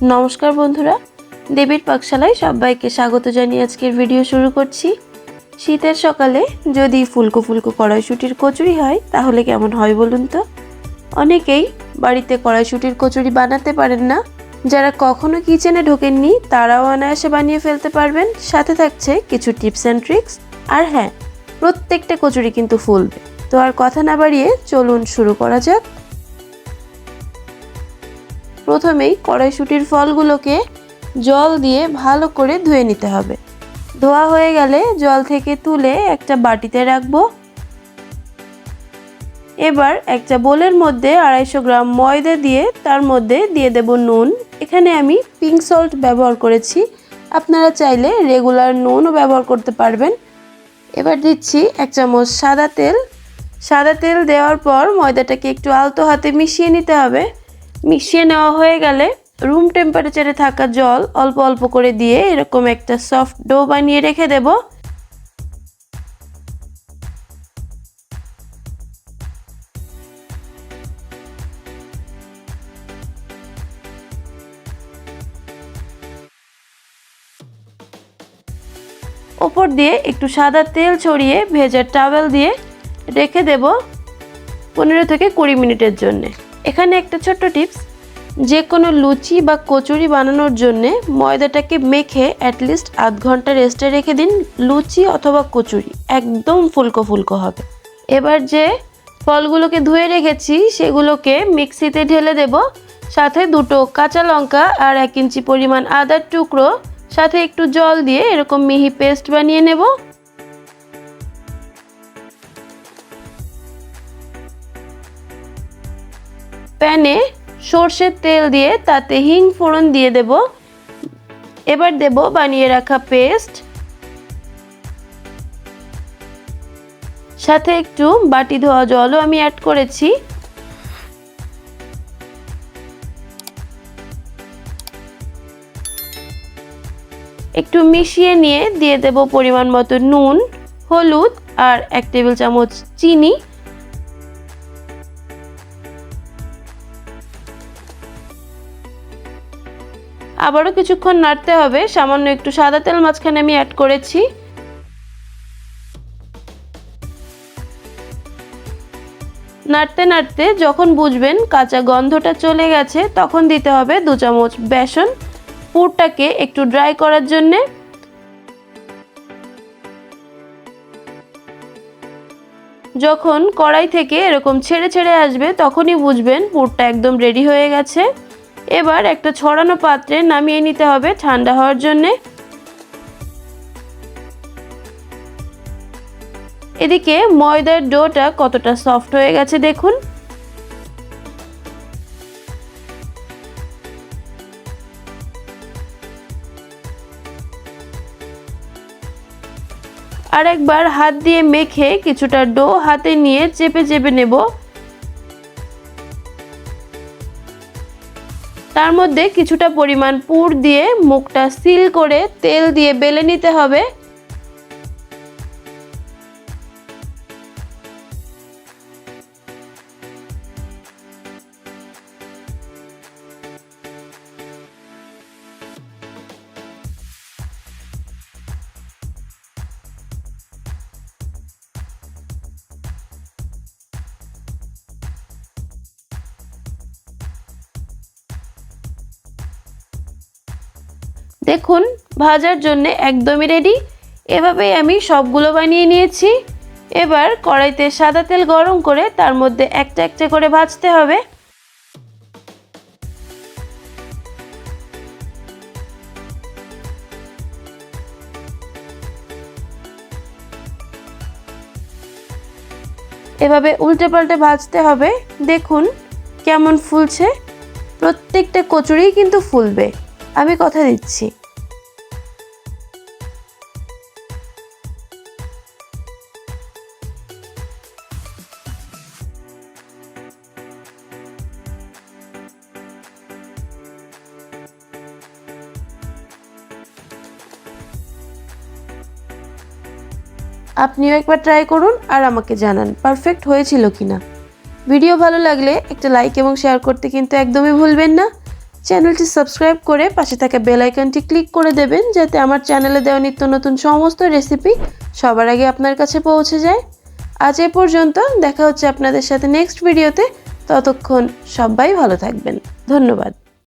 নমস্কার বন্ধুরা, দেবীর পাকশালায় সবাইকে স্বাগত জানিয়ে আজকের ভিডিও শুরু করছি। শীতের সকালে যদি ফুলকো ফুলকো কড়াইশুঁটির কচুরি হয় তাহলে কেমন হয় বলুন তো। অনেকেই বাড়িতে কড়াইশুঁটির কচুরি বানাতে পারেন না, যারা কখনো কিচেনে ঢোকেননি তারাও অনায়াসে বানিয়ে ফেলতে পারবেন। সাথে থাকছে কিছু টিপস অ্যান্ড ট্রিক্স। আর হ্যাঁ, প্রত্যেকটা কচুরি কিন্তু ফুলবে। তো আর কথা না বাড়িয়ে চলুন শুরু করা যাক। প্রথমেই কড়াইশুঁটির ফলগুলোকে জল দিয়ে ভালো করে ধুয়ে নিতে হবে। ধোয়া হয়ে গেলে জল থেকে তুলে একটা বাটিতে রাখবো। এবার একটা বোলের মধ্যে 250 গ্রাম ময়দা দিয়ে তার মধ্যে দিয়ে দেব নুন। এখানে আমি পিঙ্ক সল্ট ব্যবহার করেছি, আপনারা চাইলে রেগুলার নুনও ব্যবহার করতে পারবেন। এবার দিচ্ছি 1 চামচ সাদা তেল। সাদা তেল দেওয়ার পর ময়দাটাকে একটু আলতো হাতে মিশিয়ে নিতে হবে। মিশিয়ে নেওয়া হয়ে গেলে রুম টেম্পারেচারে থাকা জল অল্প অল্প করে দিয়ে এরকম একটা সফট ডো বানিয়ে রেখে দেব। ওপর দিয়ে একটু সাদা তেল ছড়িয়ে ভেজা টাওয়েল দিয়ে রেখে দেব 15 থেকে 20 মিনিটের জন্য। এখানে একটা ছোট্ট টিপস, যে কোনো লুচি বা কচুরি বানানোর জন্য ময়দাটাকে মেখে অ্যাটলিস্ট আধ ঘন্টা রেস্টে রেখে দিন। লুচি অথবা কচুরি একদম ফুলকো ফুলকো হবে। এবার যে ফলগুলোকে ধুয়ে রেখেছি সেগুলোকে মিক্সিতে ঢেলে দেব। সাথে 2 কাঁচা লঙ্কা আর 1 ইঞ্চি পরিমাণ আদার টুকরো, সাথে একটু জল দিয়ে এরকম মিহি পেস্ট বানিয়ে নেব। প্যানে সর্ষের তেল দিয়ে তাতে হিং ফোড়ন দিয়ে দেব। এবার দেব বানিয়ে রাখা পেস্ট, সাথে একটু বাটি ধোয়া জলও আমি অ্যাড করেছি। একটু মিশিয়ে নিয়ে দিয়ে দেব পরিমাণ মতো নুন, হলুদ আর 1 টেবিল চামচ চিনি। আবারও কিছুক্ষণ নাড়তে হবে। সামান্য একটু সাদা তেল মাঝখানে আমি অ্যাড করেছি। নাড়তে নাড়তে যখন বুঝবেন কাঁচা গন্ধটা চলে গেছে তখন দিতে হবে 2 চামচ বেসন, পুরটাকে একটু ড্রাই করার জন্য। যখন কড়াই থেকে এরকম ছেড়ে ছেড়ে আসবে তখনই বুঝবেন পুরটা একদম রেডি হয়ে গেছে। এবার একটা ছড়ানো পাত্রে নামিয়ে নিতে হবে ঠান্ডা হওয়ার জন্য। এদিকে ময়দার ডোটা কতটা সফট হয়ে গেছে দেখুন। আর একবার হাত দিয়ে মেখে কিছুটা ডো হাতে নিয়ে চেপে চেপে নেব। তার মধ্যে কিছুটা পরিমাণ পুর দিয়ে মুখটা সিল করে তেল দিয়ে বেলে নিতে হবে। দেখুন ভাজার জন্য একদমই রেডি। এভাবেই আমি সবগুলো বানিয়ে নিয়েছি। এবার কড়াইতে সাদা তেল গরম করে তার মধ্যে একটা একটা করে ভাজতে হবে। এভাবে উল্টে পাল্টে ভাজতে হবে। দেখুন কেমন ফুলছে। প্রত্যেকটা কচুরিই কিন্তু ফুলবে, আমি কথা দিচ্ছি। আপনিও একবার ট্রাই করুন আর আমাকে জানান পারফেক্ট হয়েছিল কিনা। ভিডিও ভালো লাগলে একটা লাইক এবং শেয়ার করতে কিন্তু একদমই ভুলবেন না। চ্যানেলটি সাবস্ক্রাইব করে পাশে থাকা বেল আইকনটি ক্লিক করে দেবেন, যাতে আমার চ্যানেলে দেওয়া নিত্য নতুন সমস্ত রেসিপি সবার আগে আপনার কাছে পৌঁছে যায়। আজ এ পর্যন্ত, দেখা হচ্ছে আপনাদের সাথে নেক্সট ভিডিওতে। ততক্ষণ সবাই ভালো থাকবেন। ধন্যবাদ।